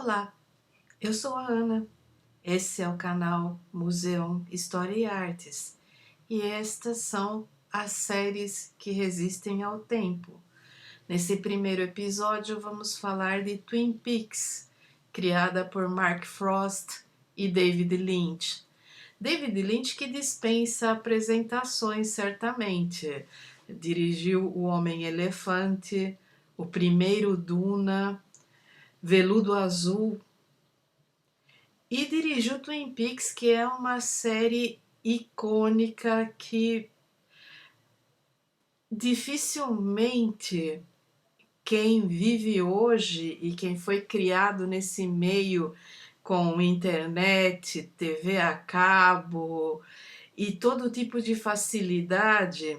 Olá, eu sou a Ana. Esse é o canal Museu História e Artes e estas são as séries que resistem ao tempo. Nesse primeiro episódio vamos falar de Twin Peaks, criada por Mark Frost e David Lynch. David Lynch que dispensa apresentações certamente. Dirigiu O Homem-Elefante, o primeiro Duna, Veludo Azul, e dirigiu Twin Peaks, que é uma série icônica que dificilmente quem vive hoje e quem foi criado nesse meio com internet, TV a cabo e todo tipo de facilidade,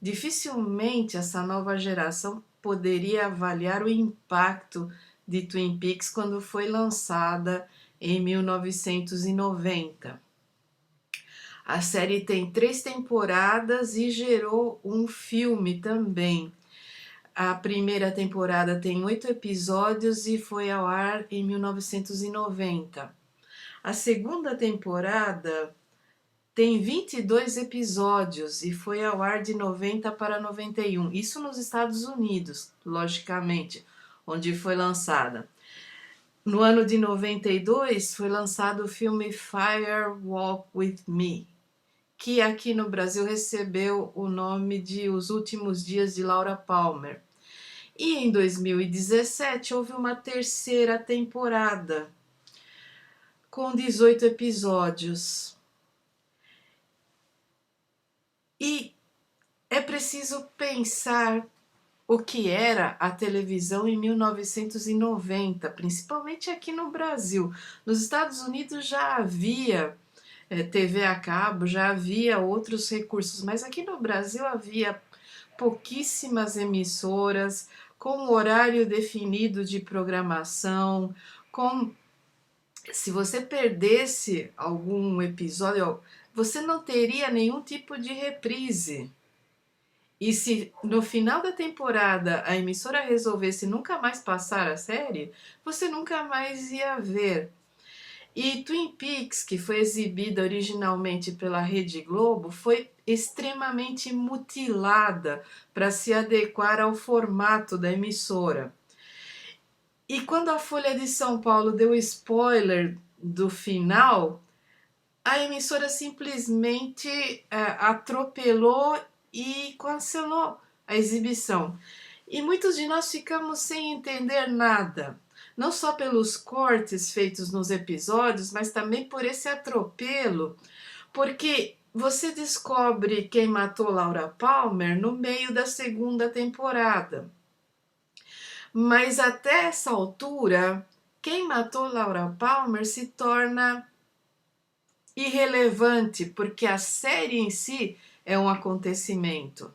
dificilmente essa nova geração poderia avaliar o impacto de Twin Peaks quando foi lançada em 1990. A série tem 3 temporadas e gerou um filme também. A primeira temporada tem 8 episódios e foi ao ar em 1990. A segunda temporada tem 22 episódios e foi ao ar de 90 para 91. Isso nos Estados Unidos, logicamente, onde foi lançada. No ano de 92 foi lançado o filme Fire Walk With Me, que aqui no Brasil recebeu o nome de Os Últimos Dias de Laura Palmer. E em 2017 houve uma terceira temporada com 18 episódios. E é preciso pensar o que era a televisão em 1990, principalmente aqui no Brasil. Nos Estados Unidos já havia TV a cabo, já havia outros recursos, mas aqui no Brasil havia pouquíssimas emissoras, com horário definido de programação, com se você perdesse algum episódio, você não teria nenhum tipo de reprise. E se no final da temporada a emissora resolvesse nunca mais passar a série, você nunca mais ia ver. E Twin Peaks, que foi exibida originalmente pela Rede Globo, foi extremamente mutilada para se adequar ao formato da emissora. E quando a Folha de São Paulo deu spoiler do final, a emissora simplesmente atropelou e cancelou a exibição. E muitos de nós ficamos sem entender nada, não só pelos cortes feitos nos episódios, mas também por esse atropelo, porque você descobre quem matou Laura Palmer no meio da segunda temporada. Mas até essa altura, quem matou Laura Palmer se torna irrelevante, porque a série em si é um acontecimento.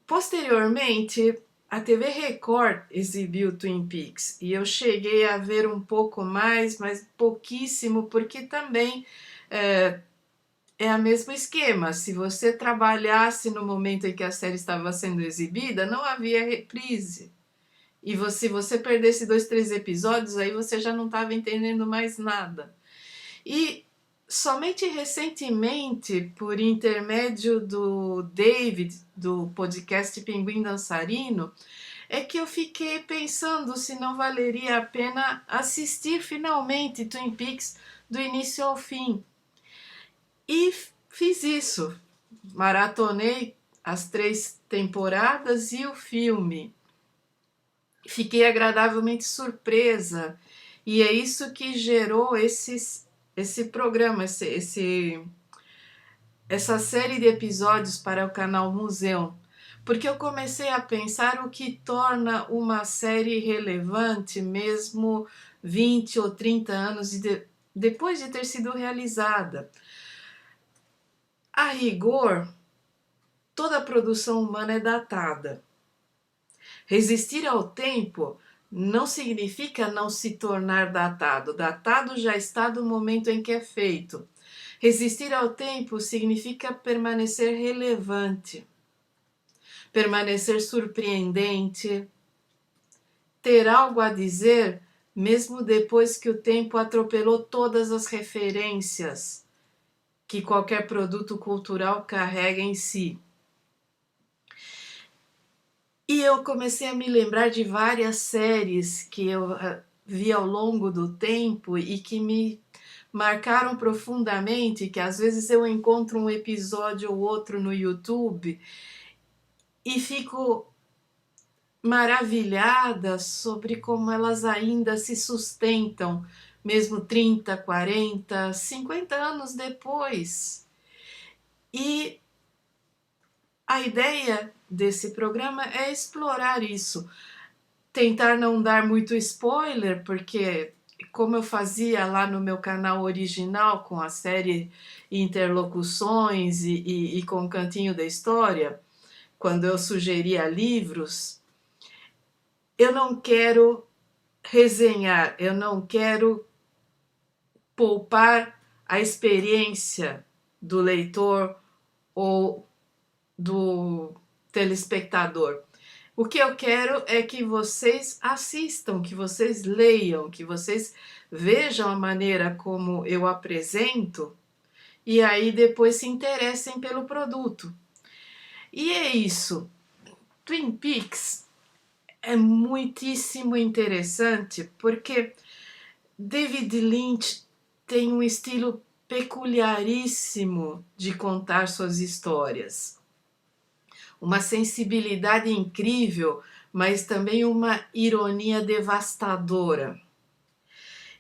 Posteriormente, a TV Record exibiu Twin Peaks e eu cheguei a ver um pouco mais, mas pouquíssimo, porque também é o mesmo esquema. Se você trabalhasse no momento em que a série estava sendo exibida, não havia reprise. E se você perdesse 2, 3 episódios, aí você já não estava entendendo mais nada. E somente recentemente, por intermédio do David, do podcast Pinguim Dançarino, é que eu fiquei pensando se não valeria a pena assistir finalmente Twin Peaks do início ao fim. E fiz isso. Maratonei as 3 temporadas e o filme. Fiquei agradavelmente surpresa. E é isso que gerou esse programa, essa série de episódios para o canal Museu, porque eu comecei a pensar o que torna uma série relevante mesmo 20 ou 30 anos depois de ter sido realizada. A rigor, toda a produção humana é datada. Resistir ao tempo não significa não se tornar datado. Datado já está do momento em que é feito. Resistir ao tempo significa permanecer relevante, permanecer surpreendente, ter algo a dizer, mesmo depois que o tempo atropelou todas as referências que qualquer produto cultural carrega em si. E eu comecei a me lembrar de várias séries que eu vi ao longo do tempo e que me marcaram profundamente, que às vezes eu encontro um episódio ou outro no YouTube e fico maravilhada sobre como elas ainda se sustentam, mesmo 30, 40, 50 anos depois. E a ideia desse programa é explorar isso, tentar não dar muito spoiler, porque como eu fazia lá no meu canal original com a série Interlocuções e com o Cantinho da História, quando eu sugeria livros, eu não quero resenhar, eu não quero poupar a experiência do leitor ou do telespectador. O que eu quero é que vocês assistam, que vocês leiam, que vocês vejam a maneira como eu apresento e aí depois se interessem pelo produto. E é isso. Twin Peaks é muitíssimo interessante porque David Lynch tem um estilo peculiaríssimo de contar suas histórias. Uma sensibilidade incrível, mas também uma ironia devastadora.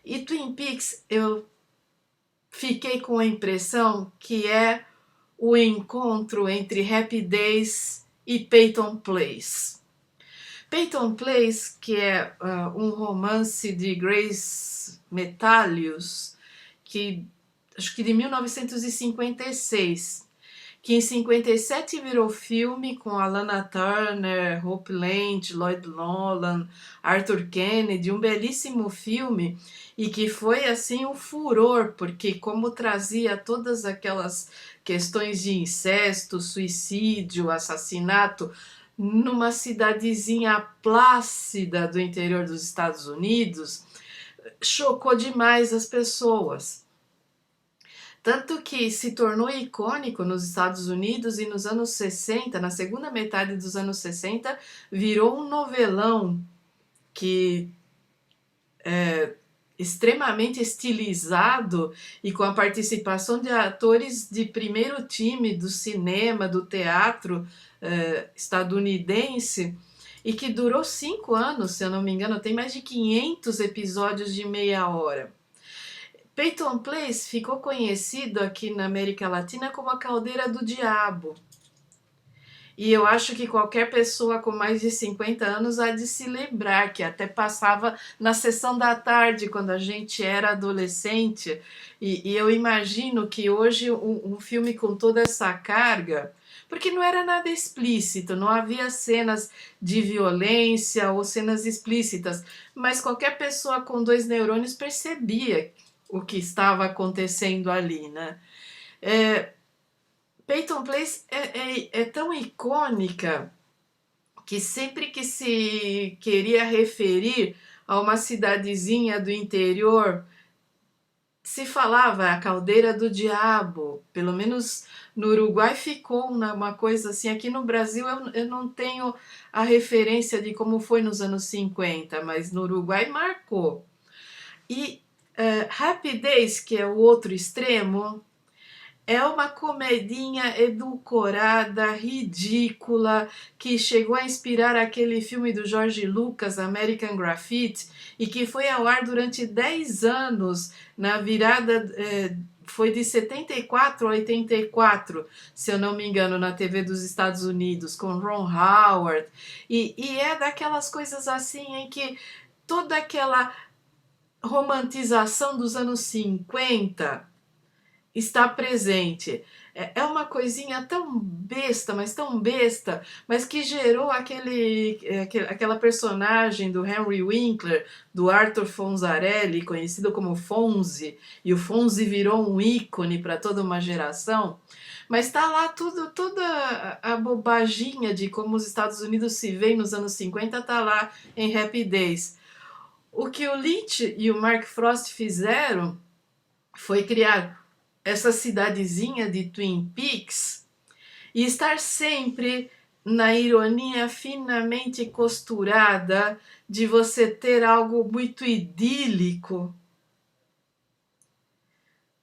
E Twin Peaks, eu fiquei com a impressão que é o encontro entre Happy Days e Peyton Place. Peyton Place, que é um romance de Grace Metalius, que acho que de 1956, que em 57 virou filme com Alana Turner, Hope Lange, Lloyd Nolan, Arthur Kennedy, um belíssimo filme e que foi assim um furor, porque como trazia todas aquelas questões de incesto, suicídio, assassinato, numa cidadezinha plácida do interior dos Estados Unidos, chocou demais as pessoas. Tanto que se tornou icônico nos Estados Unidos e nos anos 60, na segunda metade dos anos 60, virou um novelão que é extremamente estilizado e com a participação de atores de primeiro time do cinema, do teatro estadunidense, e que durou 5 anos, se eu não me engano, tem mais de 500 episódios de meia hora. Peyton Place ficou conhecido aqui na América Latina como a Caldeira do Diabo. E eu acho que qualquer pessoa com mais de 50 anos há de se lembrar, que até passava na sessão da tarde, quando a gente era adolescente. E eu imagino que hoje um filme com toda essa carga, porque não era nada explícito, não havia cenas de violência ou cenas explícitas, mas qualquer pessoa com 2 neurônios percebia o que estava acontecendo ali, né? Peyton Place é tão icônica que sempre que se queria referir a uma cidadezinha do interior, se falava a Caldeira do Diabo. Pelo menos no Uruguai ficou uma coisa assim. Aqui no Brasil eu não tenho a referência de como foi nos anos 50, mas no Uruguai marcou. E Happy Days, que é o outro extremo, é uma comedinha edulcorada, ridícula, que chegou a inspirar aquele filme do George Lucas, American Graffiti, e que foi ao ar durante 10 anos, na virada, foi de 74 a 84, se eu não me engano, na TV dos Estados Unidos, com Ron Howard, e é daquelas coisas assim em que toda aquela romantização dos anos 50 está presente. É uma coisinha tão besta, mas tão besta, mas que gerou aquela personagem do Henry Winkler, do Arthur Fonzarelli, conhecido como Fonzie, e o Fonzie virou um ícone para toda uma geração. Mas está lá toda a bobaginha de como os Estados Unidos se veem nos anos 50, está lá em Happy Days. O que o Lynch e o Mark Frost fizeram foi criar essa cidadezinha de Twin Peaks e estar sempre na ironia finamente costurada de você ter algo muito idílico,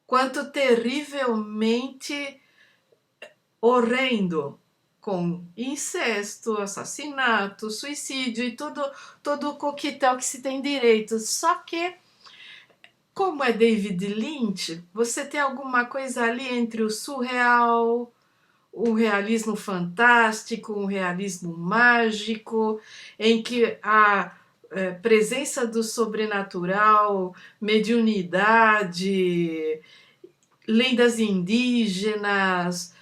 quanto terrivelmente horrendo, com incesto, assassinato, suicídio e todo o coquetel que se tem direito. Só que, como é David Lynch, você tem alguma coisa ali entre o surreal, o realismo fantástico, um realismo mágico, em que a presença do sobrenatural, mediunidade, lendas indígenas,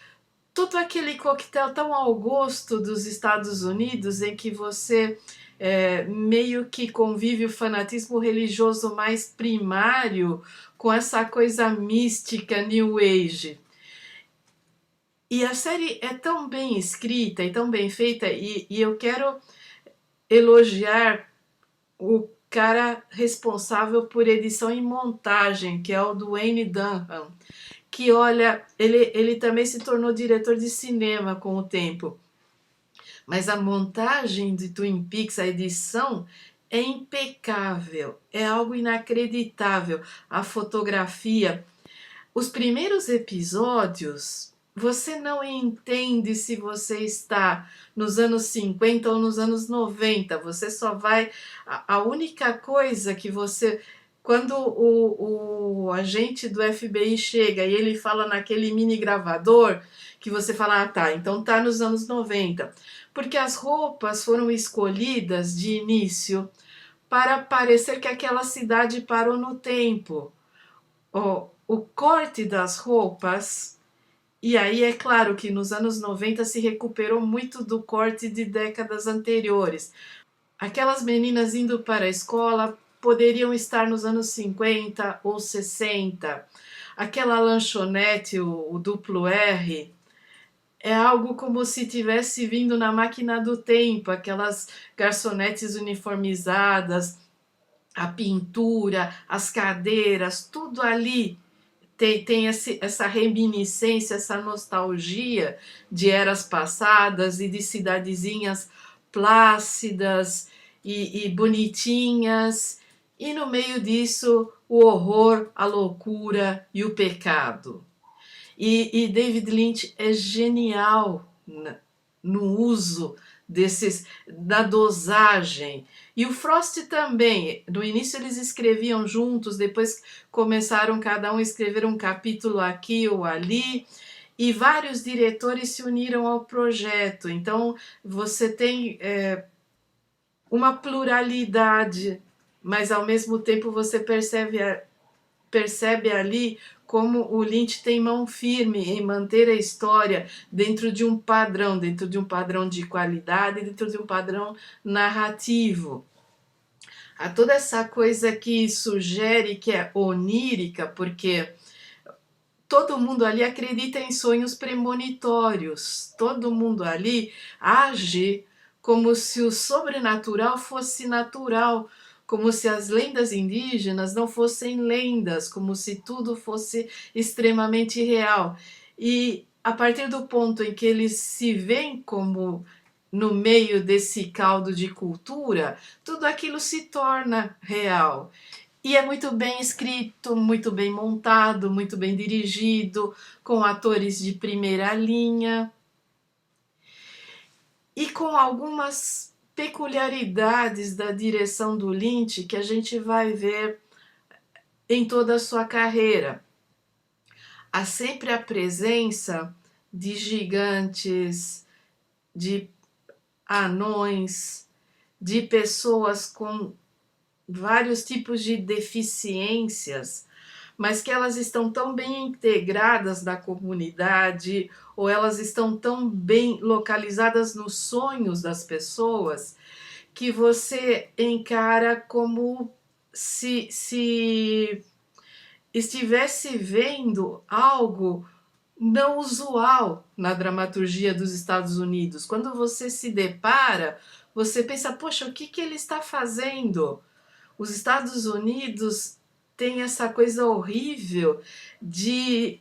todo aquele coquetel tão ao gosto dos Estados Unidos, em que você meio que convive o fanatismo religioso mais primário com essa coisa mística New Age. E a série é tão bem escrita e tão bem feita, e eu quero elogiar o cara responsável por edição e montagem, que é o Dwayne Dunham, que olha, ele também se tornou diretor de cinema com o tempo. Mas a montagem de Twin Peaks, a edição, é impecável, é algo inacreditável. A fotografia, os primeiros episódios, você não entende se você está nos anos 50 ou nos anos 90. Você só vai. A única coisa que você. Quando o agente do FBI chega e ele fala naquele mini gravador, que você fala, ah tá, então tá nos anos 90. Porque as roupas foram escolhidas de início para parecer que aquela cidade parou no tempo. O corte das roupas, e aí é claro que nos anos 90 se recuperou muito do corte de décadas anteriores. Aquelas meninas indo para a escola poderiam estar nos anos 50 ou 60. Aquela lanchonete, o duplo R, é algo como se tivesse vindo na máquina do tempo, aquelas garçonetes uniformizadas, a pintura, as cadeiras, tudo ali tem essa reminiscência, essa nostalgia de eras passadas e de cidadezinhas plácidas e bonitinhas, e no meio disso o horror, a loucura e o pecado. E David Lynch é genial no uso da dosagem. E o Frost também. No início eles escreviam juntos, depois começaram cada um a escrever um capítulo aqui ou ali, e vários diretores se uniram ao projeto. Então você tem uma pluralidade, mas ao mesmo tempo você percebe ali como o Lynch tem mão firme em manter a história dentro de um padrão de qualidade, dentro de um padrão narrativo. Há toda essa coisa que sugere que é onírica, porque todo mundo ali acredita em sonhos premonitórios, todo mundo ali age como se o sobrenatural fosse natural, como se as lendas indígenas não fossem lendas, como se tudo fosse extremamente real. E a partir do ponto em que eles se veem como no meio desse caldo de cultura, tudo aquilo se torna real. E é muito bem escrito, muito bem montado, muito bem dirigido, com atores de primeira linha e com algumas peculiaridades da direção do Lynch que a gente vai ver em toda a sua carreira. Há sempre a presença de gigantes, de anões, de pessoas com vários tipos de deficiências, mas que elas estão tão bem integradas na comunidade, ou elas estão tão bem localizadas nos sonhos das pessoas, que você encara como se estivesse vendo algo não usual na dramaturgia dos Estados Unidos. Quando você se depara, você pensa, poxa, o que ele está fazendo? Os Estados Unidos têm essa coisa horrível de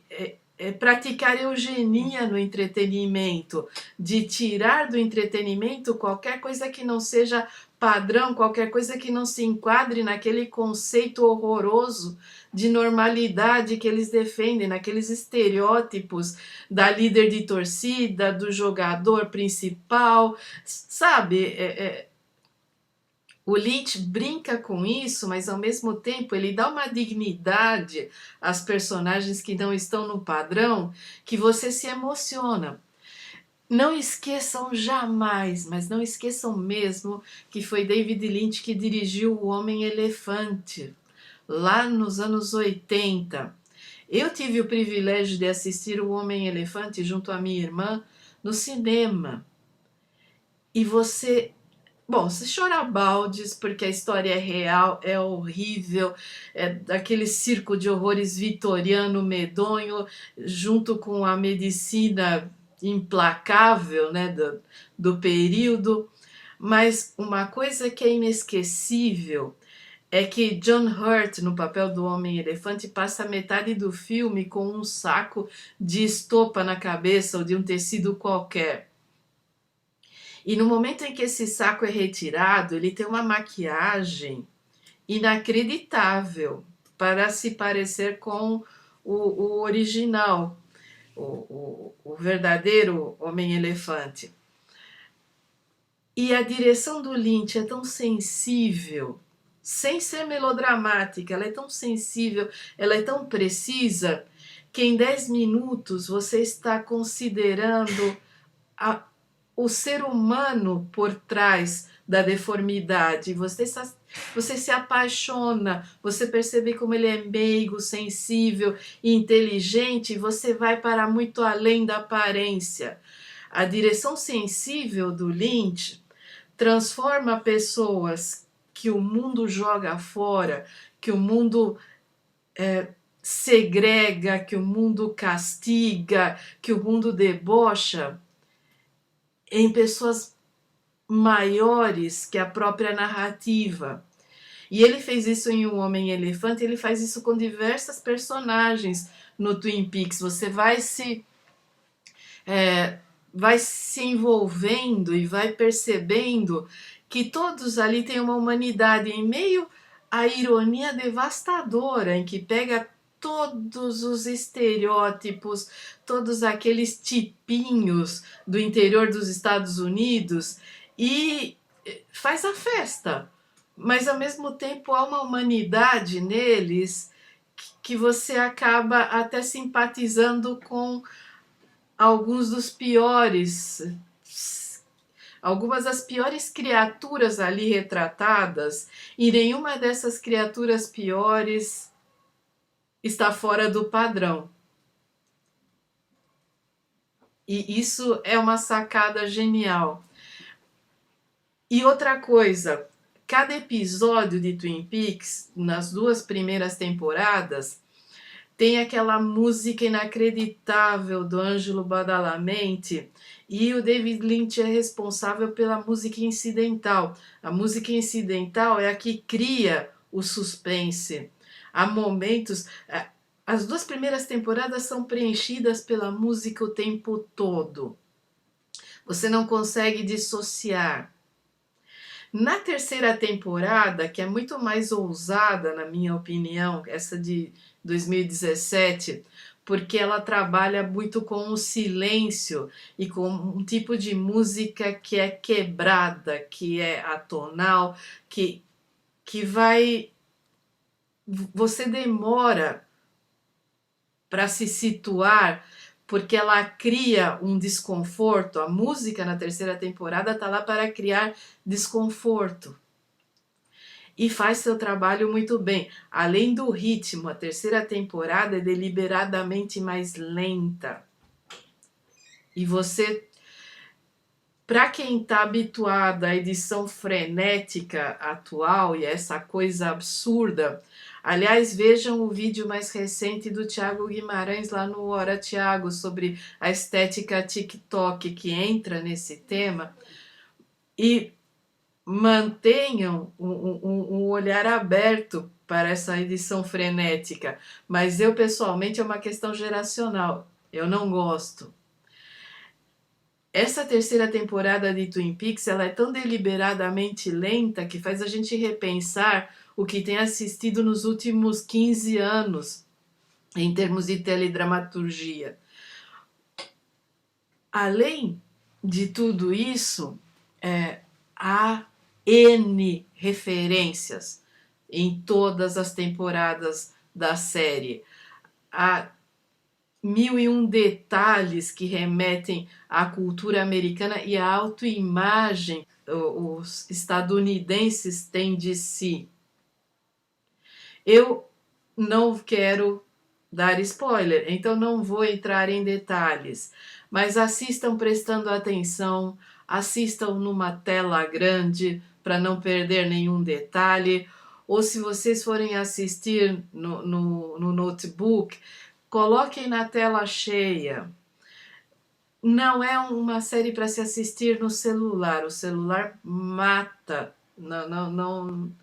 praticar eugenia no entretenimento, de tirar do entretenimento qualquer coisa que não seja padrão, qualquer coisa que não se enquadre naquele conceito horroroso de normalidade que eles defendem, naqueles estereótipos da líder de torcida, do jogador principal, sabe? O Lynch brinca com isso, mas ao mesmo tempo ele dá uma dignidade às personagens que não estão no padrão, que você se emociona. Não esqueçam jamais, mas não esqueçam mesmo, que foi David Lynch que dirigiu O Homem-Elefante, lá nos anos 80. Eu tive o privilégio de assistir O Homem-Elefante junto à minha irmã no cinema. E você chora baldes, porque a história é real, é horrível, é daquele circo de horrores vitoriano medonho, junto com a medicina implacável, né, do período. Mas uma coisa que é inesquecível é que John Hurt, no papel do Homem-Elefante, passa metade do filme com um saco de estopa na cabeça ou de um tecido qualquer. E no momento em que esse saco é retirado, ele tem uma maquiagem inacreditável para se parecer com o original, o verdadeiro Homem-Elefante. E a direção do Lynch é tão sensível, sem ser melodramática, ela é tão sensível, ela é tão precisa, que em 10 minutos você está considerando o ser humano por trás da deformidade. Você se apaixona, você percebe como ele é meigo, sensível e inteligente, e você vai para muito além da aparência. A direção sensível do Lynch transforma pessoas que o mundo joga fora, que o mundo segrega, que o mundo castiga, que o mundo debocha, em pessoas maiores que a própria narrativa. E ele fez isso em Um Homem-Elefante, ele faz isso com diversas personagens no Twin Peaks. Você vai se envolvendo e vai percebendo que todos ali têm uma humanidade em meio à ironia devastadora em que pega todos os estereótipos, todos aqueles tipinhos do interior dos Estados Unidos e faz a festa. Mas ao mesmo tempo há uma humanidade neles que você acaba até simpatizando com alguns dos piores, algumas das piores criaturas ali retratadas, e nenhuma dessas criaturas piores está fora do padrão. E isso é uma sacada genial. E outra coisa, cada episódio de Twin Peaks, nas 2 primeiras temporadas, tem aquela música inacreditável do Ângelo Badalamenti, e o David Lynch é responsável pela música incidental. A música incidental é a que cria o suspense. Há momentos... As 2 primeiras temporadas são preenchidas pela música o tempo todo. Você não consegue dissociar. Na terceira temporada, que é muito mais ousada, na minha opinião, essa de 2017, porque ela trabalha muito com o silêncio e com um tipo de música que é quebrada, que é atonal, que vai... Você demora para se situar, porque ela cria um desconforto. A música na terceira temporada está lá para criar desconforto. e faz seu trabalho muito bem. Além do ritmo, a terceira temporada é deliberadamente mais lenta. E você, para quem está habituado à edição frenética atual e essa coisa absurda, aliás, vejam o vídeo mais recente do Thiago Guimarães lá no Hora Thiago sobre a estética TikTok que entra nesse tema, e mantenham um olhar aberto para essa edição frenética. Mas eu, pessoalmente, é uma questão geracional. Eu não gosto. Essa terceira temporada de Twin Peaks, ela é tão deliberadamente lenta que faz a gente repensar o que tem assistido nos últimos 15 anos em termos de teledramaturgia. Além de tudo isso, há N referências em todas as temporadas da série. Há 1001 detalhes que remetem à cultura americana e à autoimagem os estadunidenses têm de si. Eu não quero dar spoiler, então não vou entrar em detalhes, mas assistam prestando atenção, assistam numa tela grande para não perder nenhum detalhe, ou se vocês forem assistir no notebook, coloquem na tela cheia. Não é uma série para se assistir no celular, o celular mata. Não.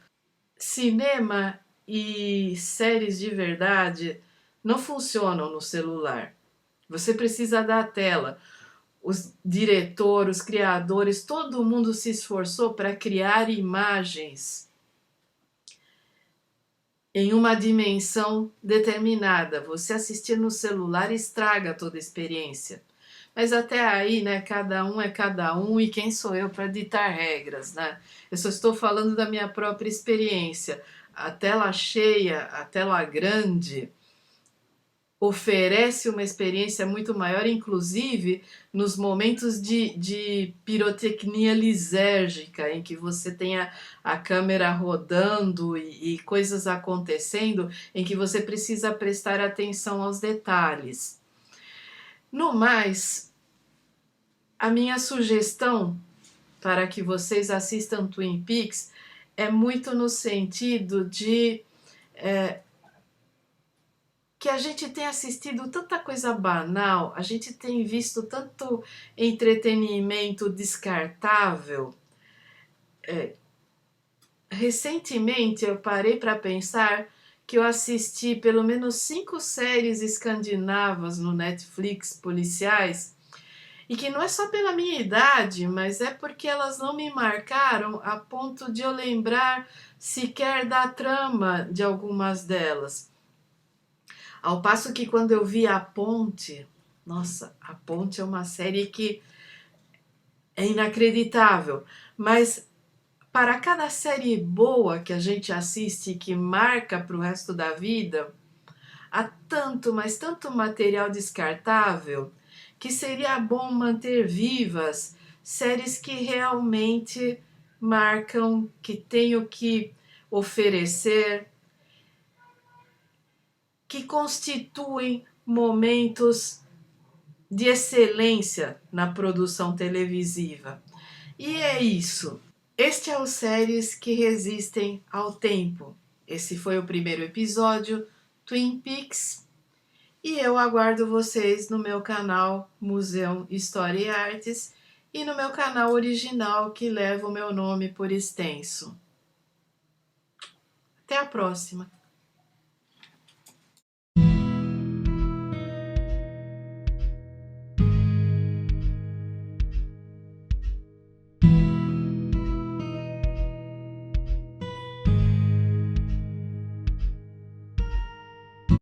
Cinema e séries de verdade não funcionam no celular. Você precisa da tela. Os diretores, os criadores, todo mundo se esforçou para criar imagens em uma dimensão determinada. Você assistir no celular estraga toda a experiência. Mas até aí, né, cada um é cada um e quem sou eu para ditar regras, né? Eu só estou falando da minha própria experiência. A tela cheia, a tela grande, oferece uma experiência muito maior, inclusive nos momentos de pirotecnia lisérgica, em que você tem a câmera rodando e coisas acontecendo, em que você precisa prestar atenção aos detalhes. No mais, a minha sugestão para que vocês assistam Twin Peaks é muito no sentido de que a gente tem assistido tanta coisa banal, a gente tem visto tanto entretenimento descartável. Recentemente eu parei para pensar que eu assisti pelo menos 5 séries escandinavas no Netflix, policiais, e que não é só pela minha idade, mas é porque elas não me marcaram a ponto de eu lembrar sequer da trama de algumas delas. Ao passo que quando eu vi A Ponte, nossa, A Ponte é uma série que é inacreditável, mas para cada série boa que a gente assiste e que marca para o resto da vida, há tanto, mas tanto material descartável que seria bom manter vivas séries que realmente marcam, que têm o que oferecer, que constituem momentos de excelência na produção televisiva. E é isso. Este é o Séries que Resistem ao Tempo. Esse foi o primeiro episódio, Twin Peaks. E eu aguardo vocês no meu canal Museu História e Artes e no meu canal original que leva o meu nome por extenso. Até a próxima!